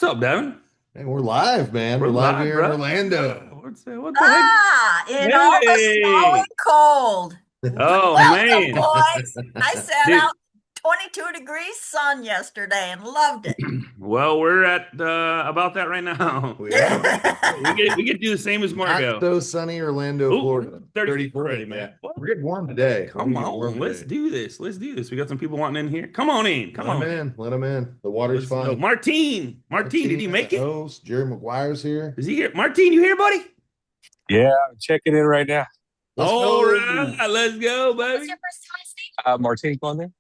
up, Devin? Hey, we're live, man. We're live here in bro. Orlando. What the heck? In all the snow Hey! and cold. Oh Welcome, man, boys. I sat dude. out 22 degrees sun yesterday and loved it. Well, we're at about that right now. We are We get to do the same as not Margo. so sunny Orlando, Ooh, Florida. 34 already, Yeah. man. What? We're getting warm today. Come We're getting warm on, let's today. do this. Let's do this. We got some people wanting in here. Come on in. Come on. Let them in. The water's Let's go. fine. Martine, did he make the it? host, Jerry McGuire's here. Is he here? Martine, you here, buddy? Yeah, I'm checking in right now. All right, let's go, baby. Martine on there?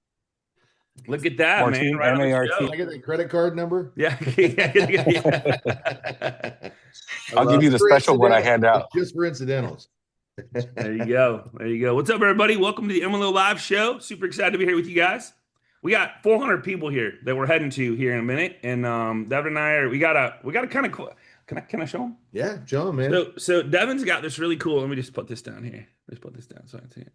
Look at that, Martine, man. Right on the M-A-R-T. show. Can I get the credit card number? Yeah. I'll give you the special one I hand out. Just for incidentals. There you go. There you go. What's up, everybody? Welcome to the Emily Live Show. Super excited to be here with you guys. We got 400 people here that we're heading to here in a minute, and Devin and I are. We got a kind of. Can I show them? Yeah, show them, man. So Devin's got this really cool. Let me just put this down here. Let's put this down so I can see it.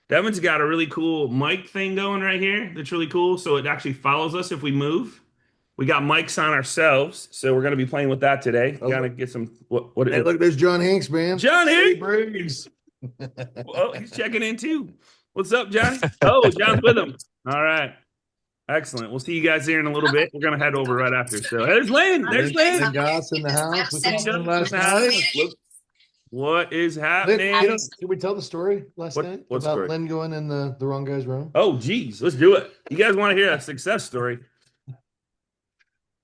Devin's got a really cool mic thing going right here. That's really cool. So it actually follows us if we move. We got mics on ourselves, so we're going to be playing with that today. Gotta get some. What? Hey, look, there's John Hanks, man. John Hanks. Briggs. Oh, he's checking in too. What's up, Johnny? Oh, John's with him. All right. Excellent. We'll see you guys here in a little bit. We're going to head over right after. So there's Lynn. There's Lynn. Goss in the house. We saw him last night. What is Lynn, happening? did we tell the story last night what about story? Lynn going in the wrong guy's room? Oh, geez. Let's do it. You guys want to hear a success story?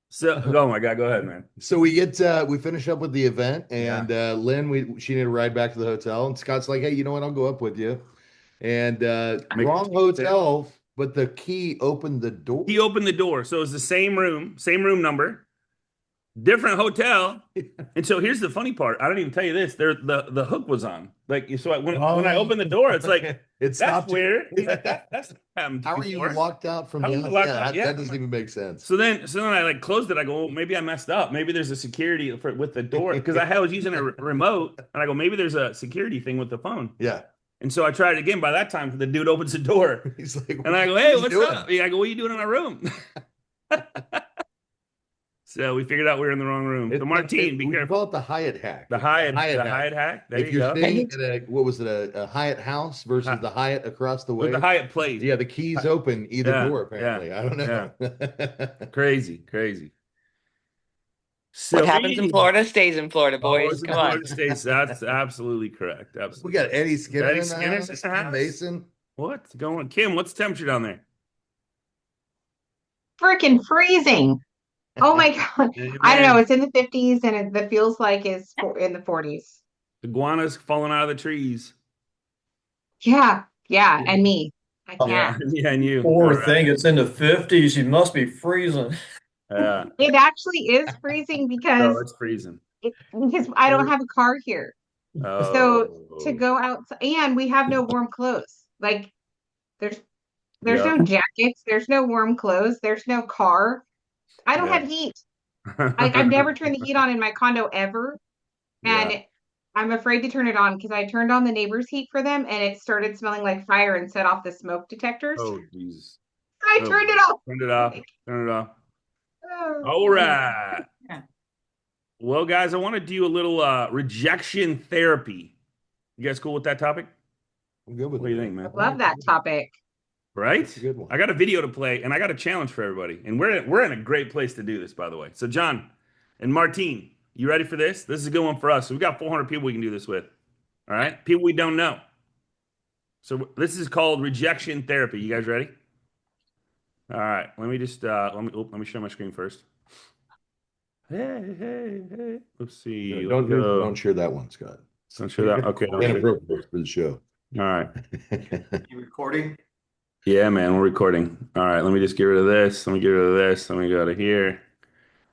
So, oh my God, go ahead, man. So we finish up with the event, and Lynn, she needed to ride back to the hotel, and Scott's like, "Hey, you know what? I'll go up with you." And wrong hotel, but the key opened the door. He opened the door, so it's the same room number, different hotel. And so here's the funny part. I didn't even tell you this. The hook was on. Like, so when I opened the door, it's like that's weird. That's happened How are you locked out from the outside? That doesn't even make sense. So then I like closed it. I go, well, maybe I messed up. Maybe there's a security with the door because I was using a remote, and I go, maybe there's a security thing with the phone. Yeah. And so I tried it again. By that time, the dude opens the door. He's like, and I go, hey, what's up? I go, what are you doing in my room? So we figured out we were in the wrong room. So Martine, be careful. We call it the Hyatt hack. The Hyatt hack. There if you you're go. staying at what was it, a Hyatt house versus the Hyatt across the way? With the Hyatt place. Yeah, the keys open either door, apparently. I don't know. Crazy. So what happens in Florida stays in Florida, boys. Come on. Stays. That's absolutely correct. Absolutely. We got Eddie Skinner in the house. House. Mason. What's going on? Kim, what's the temperature down there? Freaking freezing. Oh my God. I don't know. It's in the 50s and it feels like it's in the 40s. Iguanas falling out of the trees. Yeah. And me. I can't. Yeah, and you. Poor thing. It's in the 50s. You must be freezing. Yeah. It actually is freezing because it's freezing. Because I don't have a car here. Oh. So to go outside, and we have no warm clothes. Like there's no jackets, there's no warm clothes, there's no car. I don't have heat. Like I've never turned the heat on in my condo ever. And I'm afraid to turn it on because I turned on the neighbor's heat for them and it started smelling like fire and set off the smoke detectors. Oh, Jesus. I turned it off. Turn it off. All right. Well, guys, I want to do a little rejection therapy. You guys cool with that topic? I'm good with What do you think, man? I love that topic. Right? That's a good one. I got a video to play, and I got a challenge for everybody. And we're in a great place to do this, by the way. So, John and Martine, you ready for this? This is a good one for us. So we got 400 people we can do this with. All right? People we don't know. So this is called rejection therapy. You guys ready? All right. Let me just let me share my screen first. Hey. Let's see. Don't share that one, Scott. Don't share that. Okay. Inappropriate for the show. All right. You recording? Yeah, man, we're recording. All right, let me just get rid of this. Let me get rid of this. Let me go to here.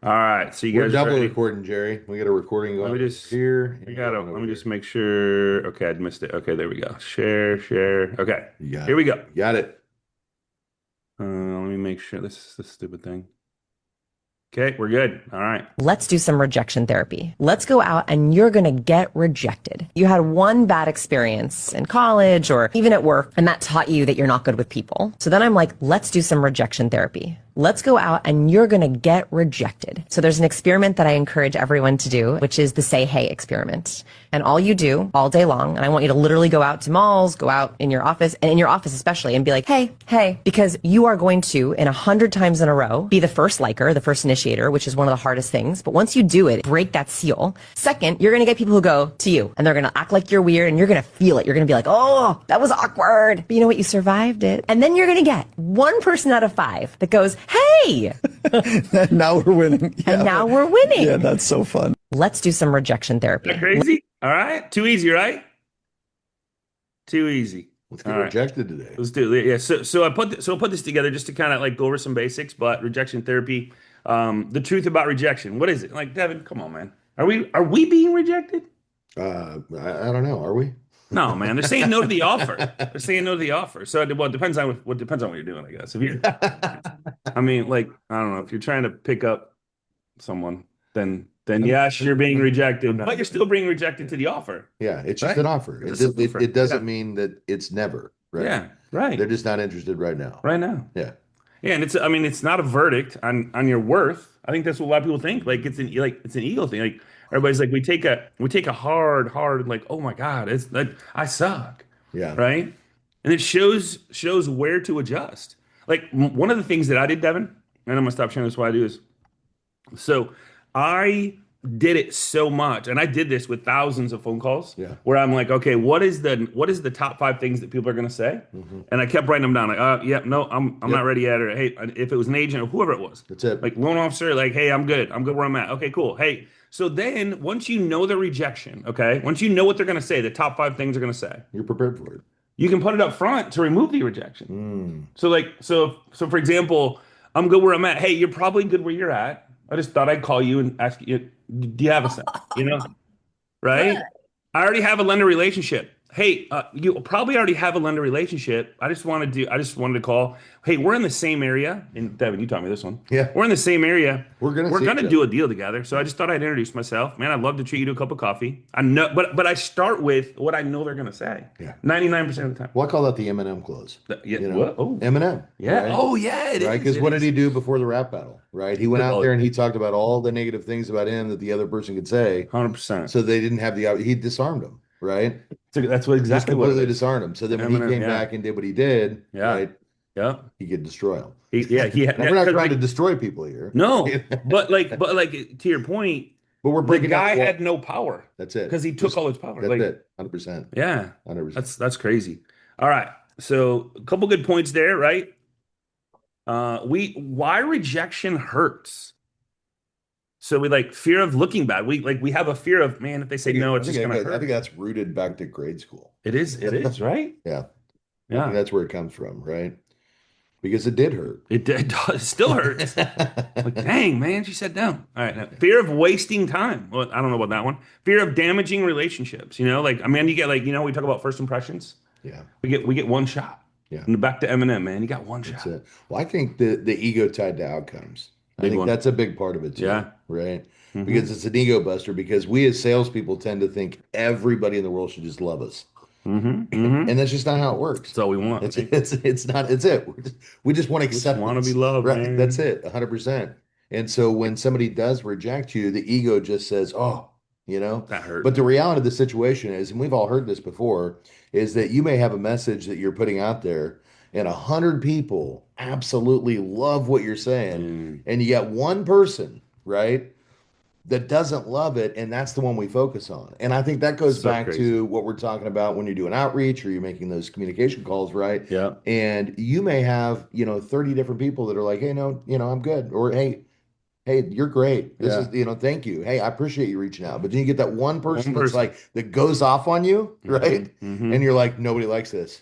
All right, so you We're guys double ready? recording, Jerry. We got a recording going here. Let me just make sure. Okay, I missed it. Okay, there we go. Share. Okay, here we go. Got it. Let me make sure this is the stupid thing. Okay, we're good. All right. Let's do some rejection therapy. Let's go out and you're going to get rejected. You had one bad experience in college or even at work, and that taught you that you're not good with people. So then I'm like, let's do some rejection therapy. Let's go out and you're going to get rejected. So there's an experiment that I encourage everyone to do, which is the say hey experiment. And all you do all day long, and I want you to literally go out to malls, go out in your office, and in your office especially, and be like, hey, because you are going to, in 100 times in a row, be the first liker, the first initiator, which is one of the hardest things. But once you do it, break that seal. Second, you're going to get people who go to you, and they're going to act like you're weird, and you're going to feel it. You're going to be like, oh, that was awkward. But you know what? You survived it. And then you're going to get one person out of 5 that goes, hey. Now we're winning. Yeah. And now we're winning. Yeah, that's so fun. Let's do some rejection therapy. Isn't that crazy? All right. Too easy, right? Too easy. Let's get rejected today. Let's do it. Yeah. So I put this together just to kind of like go over some basics, but rejection therapy, the truth about rejection. What is it? Like, Devin, come on, man. Are we being rejected? I don't know. Are we? No, man. They're saying no to the offer. They're saying no to the offer. So it depends on what you're doing, I guess. If you're, I mean, like, I don't know, if you're trying to pick up someone, then yes, you're being rejected, but you're still being rejected to the offer. Yeah, it's just an offer. It doesn't mean that it's never, right? Yeah, right. They're just not interested right now. Right now. Yeah. Yeah, and it's not a verdict on your worth. I think that's what a lot of people think. Like it's an ego thing. Like everybody's like, we take a hard like, oh my God, it's like I suck. Yeah. Right. And it shows where to adjust. Like one of the things that I did, Devin, and I'm gonna stop sharing this. What I do is, so I did it so much, and I did this with thousands of phone calls. Yeah. Where I'm like, okay, what is the top 5 things that people are gonna say? Mm-hmm. And I kept writing them down. Like, yeah, no, I'm not ready yet. Or hey, if it was an agent or whoever it was, that's it. Like loan officer, like, hey, I'm good where I'm at. Okay, cool. Hey, so then once you know the rejection, okay, once you know what they're gonna say, the top 5 things they're gonna say, you're prepared for it. You can put it up front to remove the rejection. So for example, I'm good where I'm at. Hey, you're probably good where you're at. I just thought I'd call you and ask you, do you have a second? You know, right? I already have a lender relationship. Hey, you probably already have a lender relationship. I just wanted to call. Hey, we're in the same area. And Devin, you taught me this one. Yeah. We're in the same area. We're gonna do a deal together. So I just thought I'd introduce myself. Man, I'd love to treat you to a cup of coffee. I know, but I start with what I know they're gonna say. Yeah. 99% of the time. Well, I call that the M&M close. Yeah. You know? What? Oh. M&M. Yeah. Right? Oh, yeah. It right. Because what did he do before the rap battle? Right. He went out there and he talked about all the negative things about him that the other person could say. 100%. So they didn't have he disarmed them. Right. So that's what exactly completely disarmed him. So then when he came back and did what he did, right? Yeah. He could destroy them. We're not trying to destroy people here. No, but to your point, but we're breaking. The guy had no power. That's it. Because he took all his power. That's it. 100%. Yeah. 100%. That's crazy. All right. So a couple good points there, right? Why rejection hurts. So we fear of looking bad. We have a fear of, man, if they say no, it's just gonna hurt. I think that's rooted back to grade school. It is, right? Yeah. Yeah. I think that's where it comes from, right? Because it did hurt. It still hurts. Like, dang, man, she said no. All right. Now, fear of wasting time. Well, I don't know about that one. Fear of damaging relationships. You know, you get we talk about first impressions. Yeah. We get one shot. Yeah. And back to Eminem, man. You got one shot. That's it. Well, I think the ego tied to outcomes. I think that's a big part of it too. Yeah. Right. Mm-hmm. Because it's an ego buster, because we as salespeople tend to think everybody in the world should just love us. Mm-hmm. Mm-hmm. And that's just not how it works. That's all we want. It's not. It's it. We just want to accept. Want to be loved, right? Man. That's it. 100%. And so when somebody does reject you, the ego just says, "Oh, that hurt." But the reality of the situation is, and we've all heard this before, is that you may have a message that you're putting out there, and 100 people absolutely love what you're saying, and you got one person, right, that doesn't love it, and that's the one we focus on. And I think that goes back to what we're talking about when you're doing outreach or you're making those communication calls, right? Yeah. And you may have 30 different people that are like, hey, no, I'm good, or hey, you're great. This is, thank you. Hey, I appreciate you reaching out. But then you get that one person that's that goes off on you, right? Mm-hmm. And you're like, nobody likes this.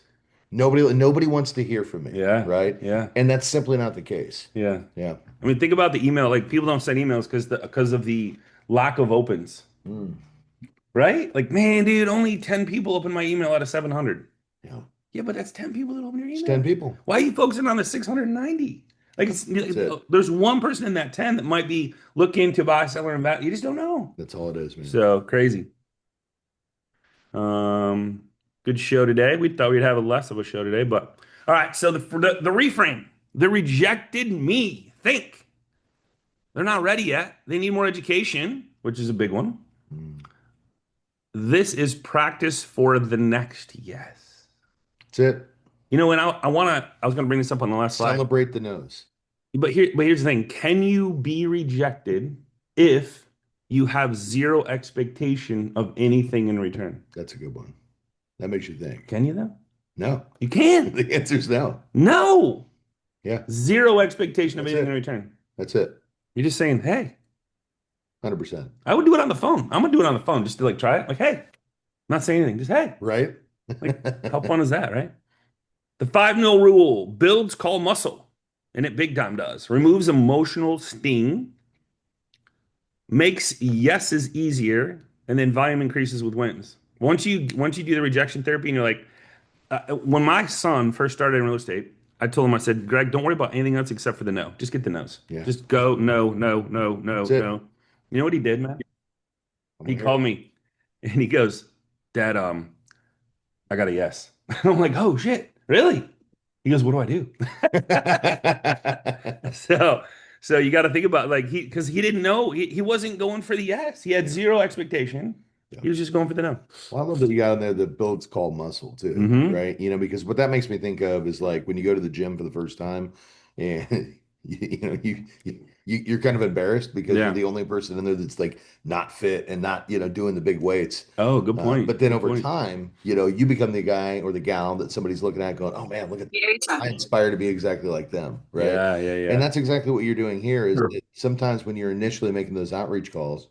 Nobody wants to hear from me. Yeah. Right. Yeah. And that's simply not the case. Yeah. Yeah. I mean, think about the email. People don't send emails because of the lack of opens. Right? Man, dude, only 10 people open my email out of 700. Yeah. Yeah, but that's 10 people that open your email. It's 10 people. Why are you focusing on the 690? There's one person in that 10 that might be looking to buy, sell, or invest. You just don't know. That's all it is, man. So crazy. Good show today. We thought we'd have less of a show today, but all right. So the reframe. They rejected me. Think. They're not ready yet. They need more education, which is a big one. This is practice for the next yes. That's it. You know, and I was gonna bring this up on the last slide. Celebrate the no's. But here's the thing. Can you be rejected if you have zero expectation of anything in return? That's a good one. That makes you think. Can you though? No. You can. The answer's no. No. Yeah. Zero expectation of That's anything it. in return. That's it. You're just saying, hey, 100%. I would do it on the phone. I'm gonna do it on the phone just to like try it. Like, hey, not saying anything. Just hey. Right? Like, how fun is that, right? The 5-0 rule builds call muscle, and it big time does. Removes emotional sting, makes yeses easier, and then volume increases with wins. Once you do the rejection therapy, and you're like, when my son first started in real estate, I told him, I said, Greg, don't worry about anything else except for the no. Just get the no's. Yeah. Just go no, no, no, no, That's it. no. You know what he did, man? He Okay. called me and he goes, Dad, I got a yes. I'm like, oh shit, really? He goes, what do I do? So you got to think about like because he didn't know he wasn't going for the yes. He had zero expectation. Yeah. He was just going for the no. Well, I love that you got in there that builds call muscle too, Mhm. right? You know, because what that makes me think of is like when you go to the gym for the first time and you're kind of embarrassed because Yeah. you're the only person in there that's like not fit and not, doing the big weights. Oh, good point. But then Good over point. time, you become the guy or the gal that somebody's looking at going, oh man, look at I inspire to be exactly like them, right? Yeah, yeah, yeah. And that's exactly what you're doing here is Sure. that sometimes when you're initially making those outreach calls,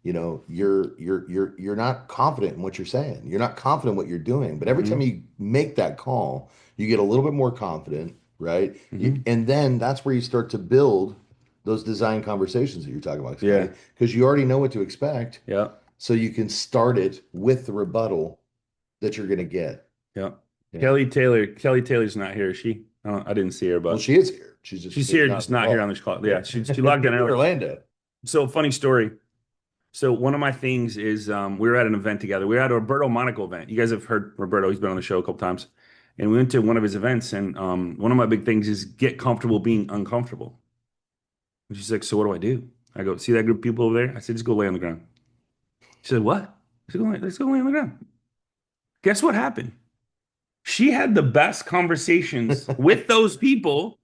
you're not confident in what you're saying. You're not confident in what you're doing. But every Mhm. time you make that call, you get a little bit more confident, right? Mhm. And then that's where you start to build those design conversations that you're talking about, Yeah. because you already know what to expect. Yeah, So you can start it with the rebuttal that you're going to get. yeah. Yeah. Kelly Taylor's not here, is she? I didn't see her, but Well, she is here. She's here, just not here on this call. Yeah, she logged in early. Orlando. So funny story. So one of my things is we were at an event together. We were at a Roberto Monaco event. You guys have heard Roberto. He's been on the show a couple times. And we went to one of his events. And one of my big things is get comfortable being uncomfortable. And she's like, so what do I do? I go, see that group of people over there? I said, just go lay on the ground. She said, what? I said, let's go lay on the ground. Guess what happened? She had the best conversations with those people.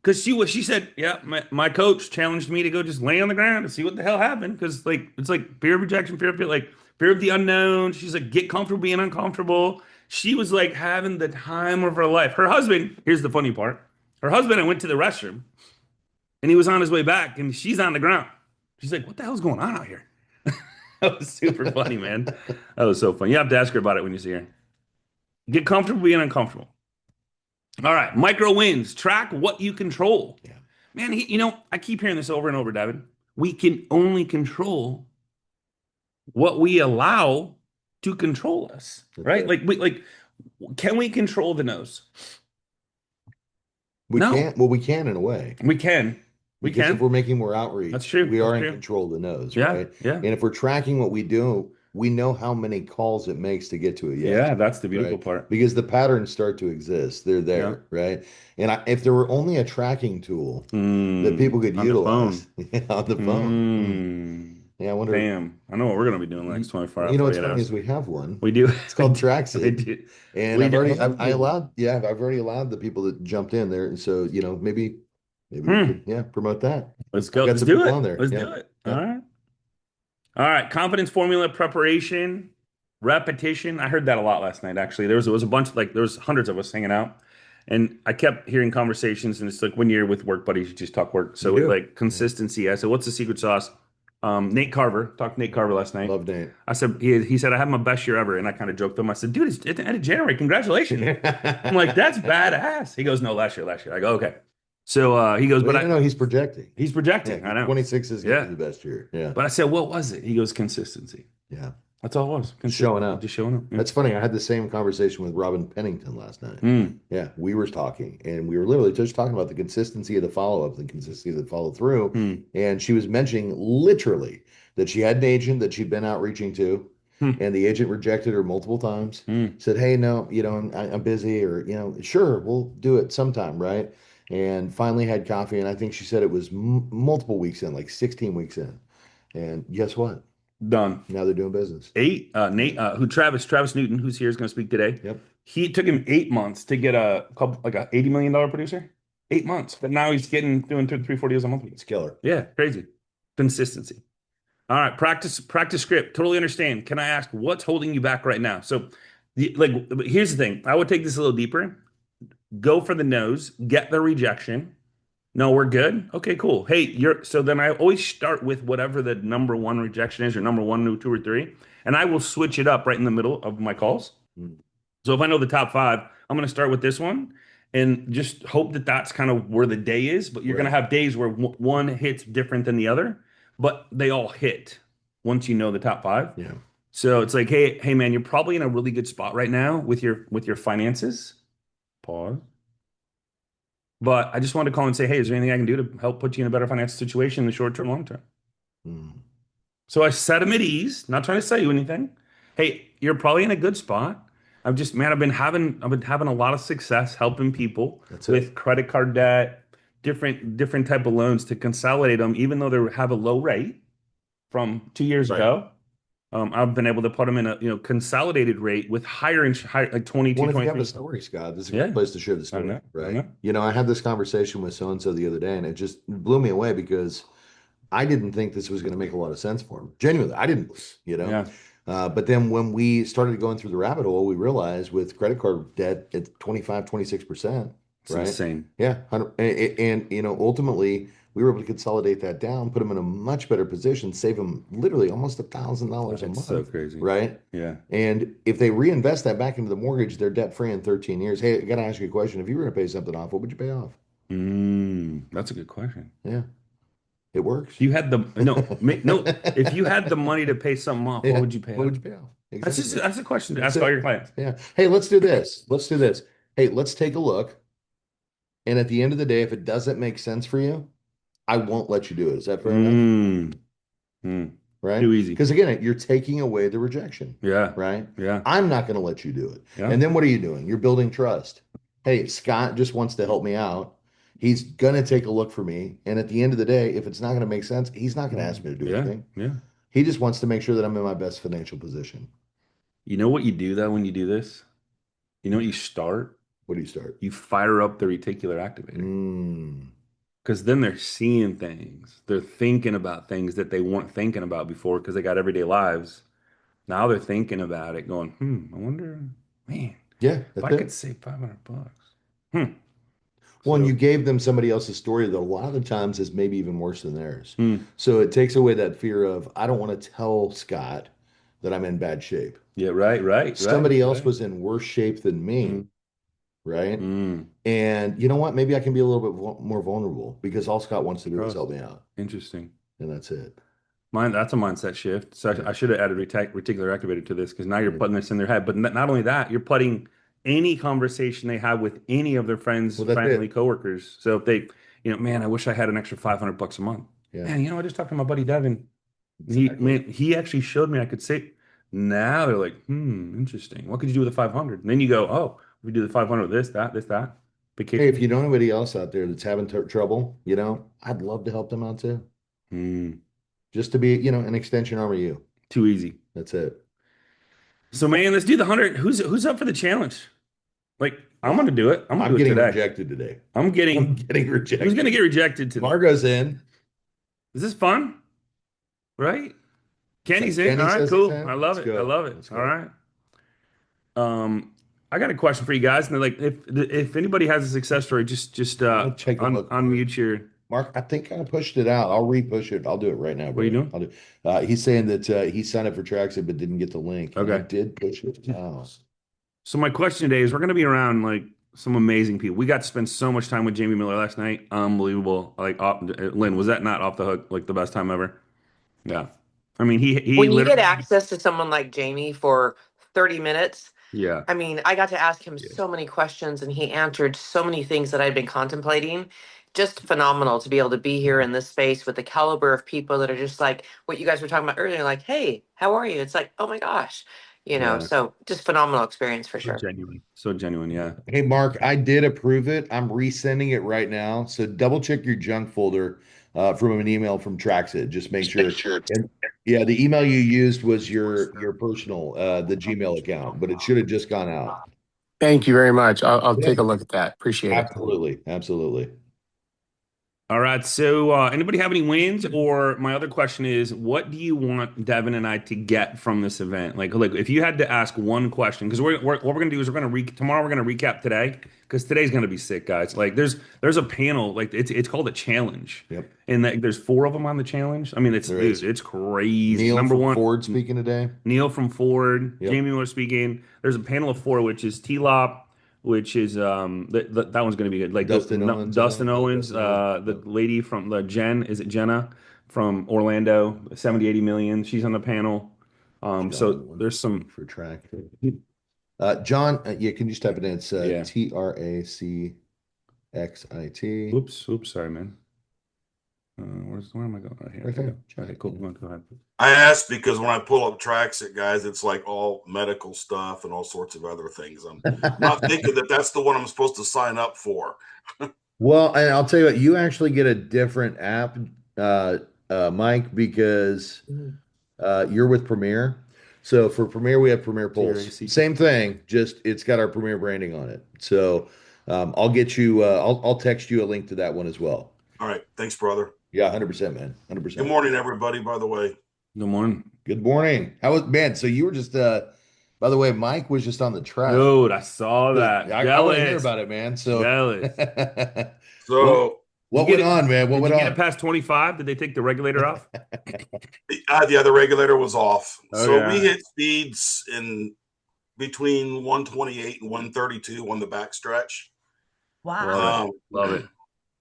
Because she said, yeah, my coach challenged me to go just lay on the ground and see what the hell happened. Because like it's like fear of rejection, fear of the unknown. She's like, get comfortable being uncomfortable. She was like having the time of her life. Her husband, here's the funny part. Her husband, I went to the restroom and he was on his way back and she's on the ground. She's like, what the hell's going on out here? That was super funny, man. That was so fun. You have to ask her about it when you see her. Get comfortable being uncomfortable. All right, micro wins. Track what you control. Yeah. Man, I keep hearing this over and over, Devin. We can only control what we allow to control us, right? Right. Can we control the nose? We No. can't. Well, we can in a way. We can. We Because can. if we're making more outreach, That's true. we are That's in true. control of the nose, Yeah, right? yeah. And if we're tracking what we do, we know how many calls it makes to get to a yes. Yeah, that's the beautiful Right. part. Because the patterns start to exist. They're there, right? And if there were only a tracking tool that people could On the utilize on the phone. Mm. Yeah, I wonder. Damn. I know what we're going to be doing the next 24 hours. You know what's 48 funny hours. is we have one. We do. It's called Trax We It. do. And We I've do. already I've already allowed the people that jumped in there. And so, maybe we could promote that. Let's go. Got Let's some do people it. on there. Let's Yeah. do it. Yeah. All right. All right. Confidence formula preparation, repetition. I heard that a lot last night, actually. There was a bunch, there was hundreds of us hanging out. And I kept hearing conversations, and it's like when you're with work buddies, you just talk work. So You do. consistency. I said, what's the secret sauce? Nate Carver, talked to Nate Carver last night. Love Nate. I said, he said, I had my best year ever. And I kind of joked with him. I said, dude, it's at the end of January. Congratulations. I'm like, that's badass. He goes, no, last year. I go, okay. So he goes, Well, but no, he's projecting. he's projecting. I know. 26 is going to be the best year. Yeah. But I said, what was it? He goes, consistency. Yeah. That's all it was. Showing up. Just showing up. Yeah. That's funny. I had the same conversation with Robin Pennington last night. Mm. Yeah. We were talking and we were literally just talking about the consistency of the follow-up, the consistency of the follow-through. Mm. And she was mentioning literally that she had an agent that she'd been outreaching to. And the agent rejected her multiple times. Said, hey, no, I'm busy, or, sure, we'll do it sometime, right? and finally had coffee. And I think she said it was multiple weeks in, like 16 weeks in. And guess what? Done. Now they're doing business. Nate, Travis Newton, who's here, is going to speak today. Yep. He took him 8 months to get a $80 million producer. 8 months, but now he's doing 3-4 deals a month. It's killer. Yeah, crazy. Consistency. All right, practice script. Totally understand. Can I ask what's holding you back right now? So, here's the thing. I would take this a little deeper. Go for the no's. Get the rejection. No, we're good. Okay, cool. Hey, so then I always start with whatever the number one rejection is, or number one, two, or three, and I will switch it up right in the middle of my calls. So if I know the top five, I'm going to start with this one and just hope that that's kind of where the day is. But you're going to have days where one hits different than the other, but they all hit once you know the top five. Yeah. So it's like, hey, man, you're probably in a really good spot right now with your finances. Pause. But I just wanted to call and say, hey, is there anything I can do to help put you in a better financial situation in the short term, long term? So I set him at ease, not trying to sell you anything. Hey, you're probably in a good spot. I've been having a lot of success helping people with credit card debt, different type of loans to consolidate them, even though they have a low rate from 2 years ago. I've been able to put them in a consolidated rate with higher like 22, Well, if you 23. have a story, Scott, this is a good place to share the story, right? I had this conversation with so-and-so the other day, and it just blew me away because I didn't think this was going to make a lot of sense for him. Genuinely, I didn't, but then when we started going through the rabbit hole, we realized with credit card debt at 25, 26%, It's insane. Yeah. And ultimately we were able to consolidate that down, put them in a much better position, save them literally almost $1,000 a month. So crazy. Right. Yeah. And if they reinvest that back into the mortgage, they're debt free in 13 years. Hey, I got to ask you a question. If you were going to pay something off, what would you pay off? That's a good question. Yeah. It works. You had if you had the money to pay something off, what would you pay off? What would you pay off? Exactly. That's a question to ask all your clients. Yeah. Hey, let's do this. Hey, let's take a look. And at the end of the day, if it doesn't make sense for you, I won't let you do it. Is that fair enough? Right? Too easy. Because again, you're taking away the rejection. Yeah. Right? Yeah. I'm not going to let you do it. Yeah. And then what are you doing? You're building trust. Hey, Scott just wants to help me out. He's going to take a look for me. And at the end of the day, if it's not going to make sense, he's not going to ask me to do anything. Yeah. He just wants to make sure that I'm in my best financial position. You know what you do though when you do this? You know what you start? What do you start? You fire up the reticular activator. Because then they're seeing things. They're thinking about things that they weren't thinking about before because they got everyday lives. Now they're thinking about it, going, I wonder, man, if I could save $500. Well, and you gave them somebody else's story that a lot of the times is maybe even worse than theirs. So it takes away that fear of, I don't want to tell Scott that I'm in bad shape. Yeah, right. Somebody else was in worse shape than me. Right. And you know what? Maybe I can be a little bit more vulnerable because all Scott wants to do is help me out. Interesting. And that's it. That's a mindset shift. So I should have added reticular activator to this because now you're putting this in their head. But not only that, you're putting any conversation they have with any of their friends, family, coworkers. So if they, man, I wish I had an extra $500 a month. Yeah. Man, I just talked to my buddy Devin. Exactly. He actually showed me I could save. Now they're like, interesting. What could you do with the 500? And then you go, oh, we do the 500 with this, that. Vacation. Hey, if you know anybody else out there that's having trouble, I'd love to help them out too. Just to be, an extension arm of you. Too easy. That's it. So, man, let's do the 100. Who's up for the challenge? Like, I'm going to do it. I'm getting rejected today. I'm getting rejected. Who's going to get rejected today? Margot's in. Is this fun? Right? Kenny's in. All right, cool. I love it. All right. I got a question for you guys. And like, if anybody has a success story, just unmute your. Mark, I think I pushed it out. I'll re-push it. I'll do it right now. What are you doing? I'll do. He's saying that he signed up for Traxxas but didn't get the link. Okay. I did push it out. So my question today is: we're going to be around like some amazing people. We got to spend so much time with Jamie Miller last night. Unbelievable. Like, Lynn, was that not off the hook? Like the best time ever? Yeah. I mean, he when you get access to someone like Jamie for 30 minutes. Yeah. I mean, I got to ask him so many questions and he answered so many things that I'd been contemplating. Just phenomenal to be able to be here in this space with the caliber of people that are just like what you guys were talking about earlier, like, hey, how are you? It's like, oh my gosh, Yeah. So just phenomenal experience for sure. So genuine. Yeah. Hey, Mark, I did approve it. I'm resending it right now. So double check your junk folder from an email from Traxit. Just make sure. And yeah, the email you used was your personal, the Gmail account, but it should have just gone out. Thank you very much. I'll Yeah, take a look at that. Appreciate it. absolutely. Absolutely. All right. So, anybody have any wins? Or my other question is, what do you want Devin and I to get from this event? Like if you had to ask one question, because what we're gonna do is tomorrow we're gonna recap today, because today's gonna be sick, guys. Like there's a panel, like it's called a challenge. Yep. And there's 4 of them on the challenge. I mean, it's crazy. Neil Number from one, Ford speaking today. Neil from Ford, Yep. Jamie Miller speaking. There's a panel of 4, which is T-Lop, which is that one's going to be good. Like Dustin Owens, Dustin I think. Owens, the lady from Jenna from Orlando, 70, 80 million. She's on the panel. So there's some for track. John, yeah, can you just type it in? It's Yeah. TRACXIT. Oops, sorry, man. Where am I going? Right here. Right there. Okay, cool. Go ahead. I asked because when I pull up Traxit, guys, it's like all medical stuff and all sorts of other things. I'm not thinking that that's the one I'm supposed to sign up for. Well, and I'll tell you what, you actually get a different app, Mike, because you're with Premiere. So for Premiere, we have Premiere Pulse. Same thing, just it's got our Premiere branding on it. So I'll get you. I'll text you a link to that one as well. All right, thanks, brother. Yeah, 100%, man. 100%. Good morning, everybody. By the way. Good morning. Good morning. How was man? So you were just by the way, Mike was just on the track. Dude, I saw that. I want to hear about it, man. So jealous. So what went on, man? What went on? Did you get it past 25? Did they take the regulator off? Yeah, the regulator was off. Oh, so yeah. we hit speeds in between 128 and 132 on the backstretch. Wow. Love it.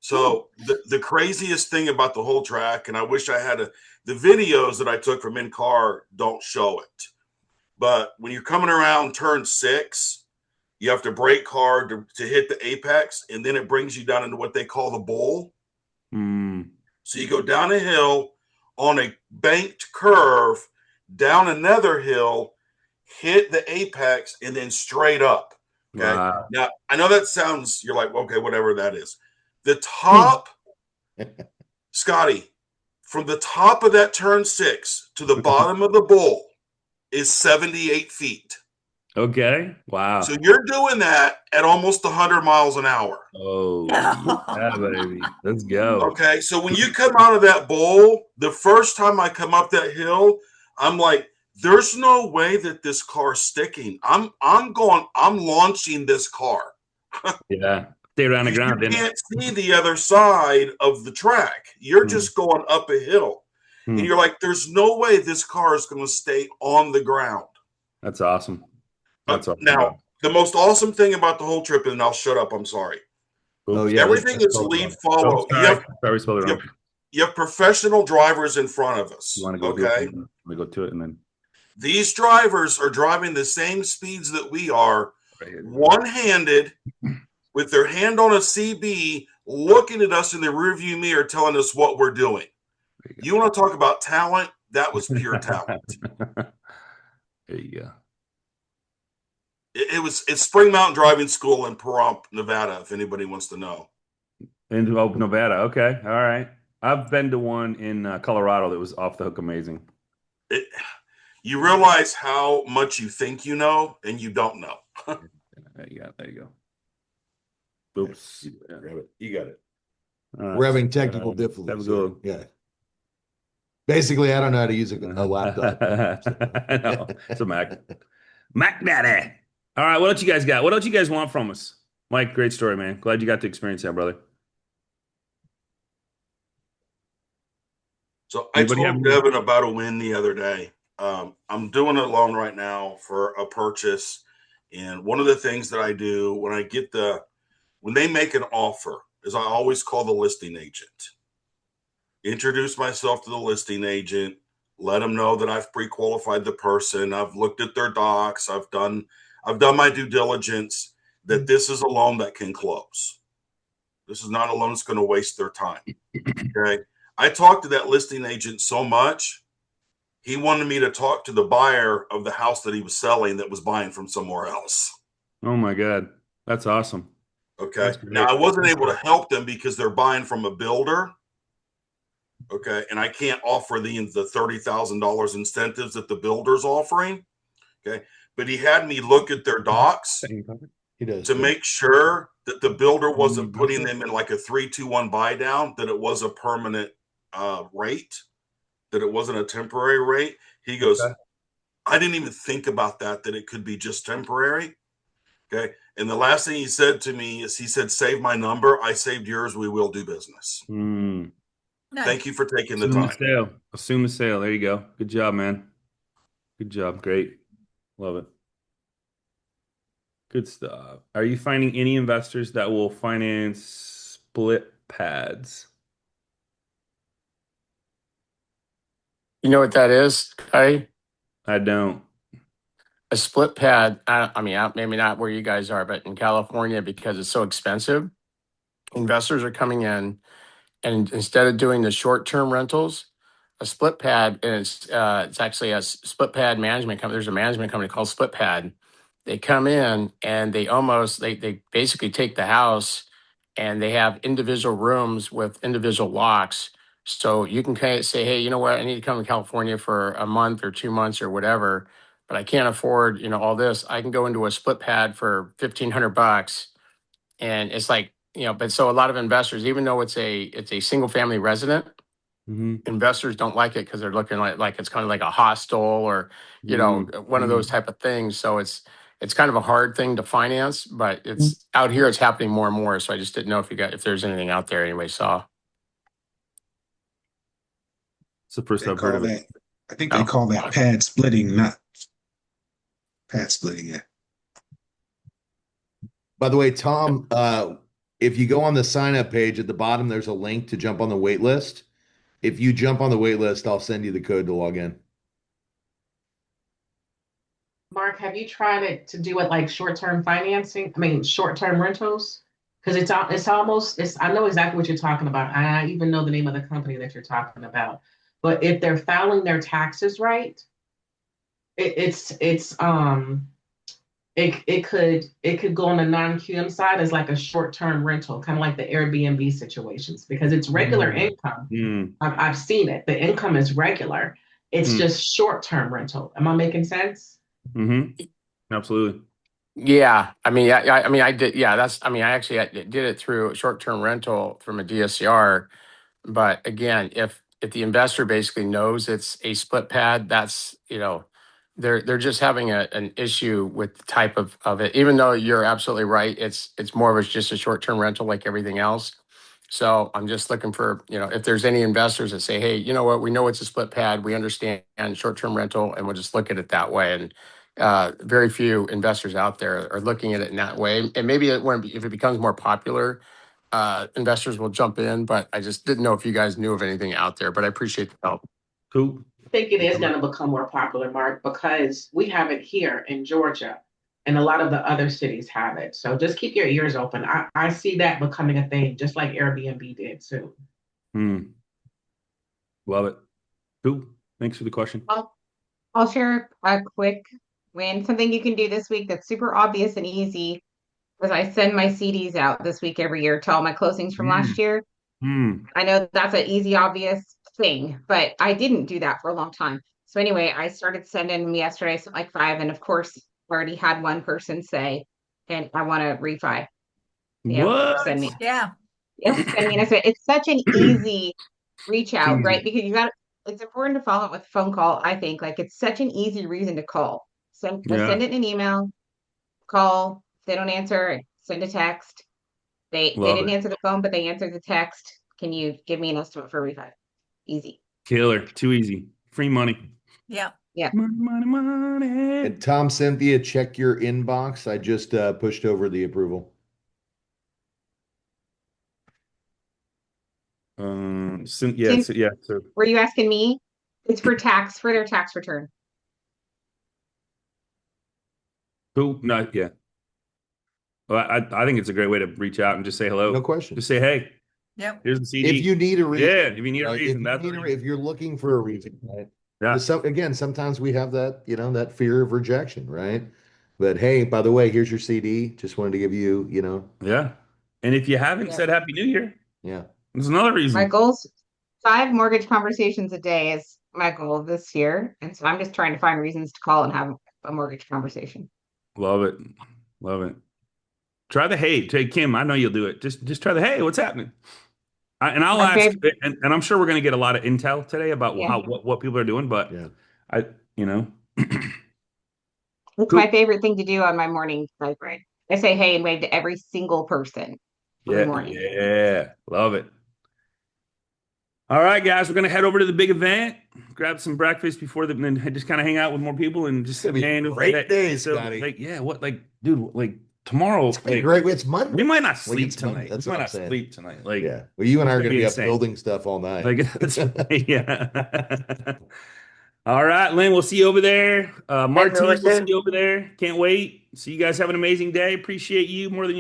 So the craziest thing about the whole track, and I wish I had the videos that I took from in car don't show it. But when you're coming around turn 6, you have to brake hard to hit the apex, and then it brings you down into what they call the bowl. So you go down a hill on a banked curve, down another hill, hit the apex, and then straight up. Okay. Wow. Now, I know that sounds, you're like, okay, whatever that is. The top, Scotty, from the top of that turn 6 to the bottom of the bowl is 78 feet. Okay. Wow. So you're doing that at almost 100 miles an hour. Oh, yeah, baby. Let's go. Okay. So when you come out of that bowl, the first time I come up that hill, I'm like, there's no way that this car's sticking. I'm launching this car. Yeah. Stay around the ground. You can't see the other side of the track. You're just going up a hill. And you're like, there's no way this car is going to stay on the ground. That's awesome. That's awesome. Now, the most awesome thing about the whole trip, and I'll shut up, I'm sorry. Oh, yeah. Everything is lead follow. You have professional drivers in front of us. You want to go okay? Let me go to it and then. These drivers are driving the same speeds that we are, one-handed, with their hand on a CB, looking at us in the rearview mirror, telling us what we're doing. You want to talk about talent? That was pure talent. There you go. It's Spring Mountain Driving School in Pahrump, Nevada, if anybody wants to know. In Nevada. Okay. All right. I've been to one in Colorado that was off the hook amazing. You realize how much you think you know and you don't know. There you go. Oops. Grab it. You got it. Right. We're having technical difficulties. Yeah. Basically, I don't know how to use a laptop. No, it's a Mac. Mac Daddy. All right, what else you guys got? What else you guys want from us? Mike, great story, man. Glad you got to experience that, brother. So I told Devin about a win the other day. I'm doing a loan right now for a purchase. And one of the things that I do when they make an offer is I always call the listing agent. Introduce myself to the listing agent, let them know that I've pre-qualified the person. I've looked at their docs. I've done my due diligence, that this is a loan that can close. This is not a loan that's going to waste their time. Okay. I talked to that listing agent so much He wanted me to talk to the buyer of the house that he was selling that was buying from somewhere else. Oh my God. That's awesome. Okay. That's great. Now I wasn't able to help them because they're buying from a builder. Okay. And I can't offer the $30,000 incentives that the builder's offering. Okay. But he had me look at their docs He does to make sure that the builder wasn't putting them in like a 3-2-1 buy down, that it was a permanent rate, that it wasn't a temporary rate. He goes, I didn't even think about that it could be just temporary. Okay. And the last thing he said to me is, he said, save my number. I saved yours. We will do business. Nice. Thank you for taking the time. Assume the sale. There you go. Good job, man. Good job. Great. Love it. Good stuff. Are you finding any investors that will finance split pads? You know what that is, Scotty? I don't. A split pad. I mean, maybe not where you guys are, but in California, because it's so expensive, investors are coming in, and instead of doing the short-term rentals, a split pad, and it's actually a split pad management company. There's a management company called Split Pad. They come in and they basically take the house, and they have individual rooms with individual locks. So you can kind of say, hey, you know what? I need to come to California for a month or 2 months or whatever, but I can't afford, all this. I can go into a split pad for $1,500, and it's like, but so a lot of investors, even though it's a single family resident, investors don't like it because they're looking like it's kind of like a hostel or, one of those type of things. So it's kind of a hard thing to finance, but it's out here, it's happening more and more. So I just didn't know if there's anything out there anyway. Saw. It's the first I've heard of it. I think they call that pad splitting, not pad splitting. Yeah. By the way, Tom, if you go on the sign up page at the bottom, there's a link to jump on the wait list. If you jump on the wait list, I'll send you the code to log in. Mark, have you tried it to do it like short-term financing? I mean, short-term rentals? Because I know exactly what you're talking about. I even know the name of the company that you're talking about. But if they're filing their taxes right, it could go on the non-QM side as like a short-term rental, kind of like the Airbnb situations, because it's regular income. I've seen it. The income is regular. It's just short-term rental. Am I making sense? Absolutely. Yeah. I mean, I did. Yeah. I actually did it through a short-term rental from a DSCR. But again, if the investor basically knows it's a split pad, that's, they're just having an issue with the type of it, even though you're absolutely right. It's more of just a short-term rental like everything else. So I'm just looking for, if there's any investors that say, hey, you know what, we know it's a split pad, we understand short-term rental, and we'll just look at it that way. And very few investors out there are looking at it in that way. And maybe if it becomes more popular, investors will jump in, but I just didn't know if you guys knew of anything out there, but I appreciate the help. Cool. I think it is going to become more popular, Mark, because we have it here in Georgia and a lot of the other cities have it. So just keep your ears open. I see that becoming a thing, just like Airbnb did too. Love it. Cool. Thanks for the question. I'll share a quick win. Something you can do this week that's super obvious and easy was I send my CDs out this week every year to all my closings from last year. I know that's an easy, obvious thing, but I didn't do that for a long time. So anyway, I started sending them yesterday, so like 5. And of course, already had one person say, and I want to refi. What? Send me. Yeah. Send me. And I said, it's such an easy reach out, right? Because it's important to follow up with a phone call. I think like it's such an easy reason to call. Send it in an email, call. If they don't answer, send a text. They didn't answer the phone, but they answered the text. Can you give me an estimate for refi? Easy. Killer. Too easy. Free money. Yeah. Yeah. Money. And Tom, Cynthia, check your inbox. I just pushed over the approval. Yeah. So were you asking me? It's for their tax return. Cool. No, yeah. Well, I think it's a great way to reach out and just say hello. No question. Just say, hey. Yep. Here's the CD. If you need a reason. Yeah. If you need a reason, if you're looking for a reason, right? Yeah. Again, sometimes we have that, that fear of rejection, right? But hey, by the way, here's your CD. Just wanted to give you, Yeah. And if you haven't said Happy New Year, yeah. there's another My reason. goals, 5 mortgage conversations a day is my goal this year. And so I'm just trying to find reasons to call and have a mortgage conversation. Love it. Love it. Try the hey. Take Kim. I know you'll do it. Just try the hey. What's happening? And I'll My ask, favorite, and I'm sure we're going to get a lot of intel today about yeah, what people are doing. But Yeah. I, you know, it's cool. my favorite thing to do on my morning bike ride. I say hey and wave to every single person every Yeah, morning. yeah, love it. All right, guys, we're gonna head over to the big event, grab some breakfast before the, and then just kind of hang out with more people and just It's gonna be a great day, Scotty. like, yeah, what, like, dude, like tomorrow, It's gonna be like, great. It's Monday. we might not Like, sleep it's Monday. tonight. That's We what might I'm not saying. sleep tonight. Like, Yeah. Well, you and I it's are gonna gonna be be up insane. building stuff all night. Like, that's right. Yeah. All right, Lynn, we'll see you over there. Martine, we'll see you over there. Can't wait. So you guys have an amazing day. Appreciate you more than you.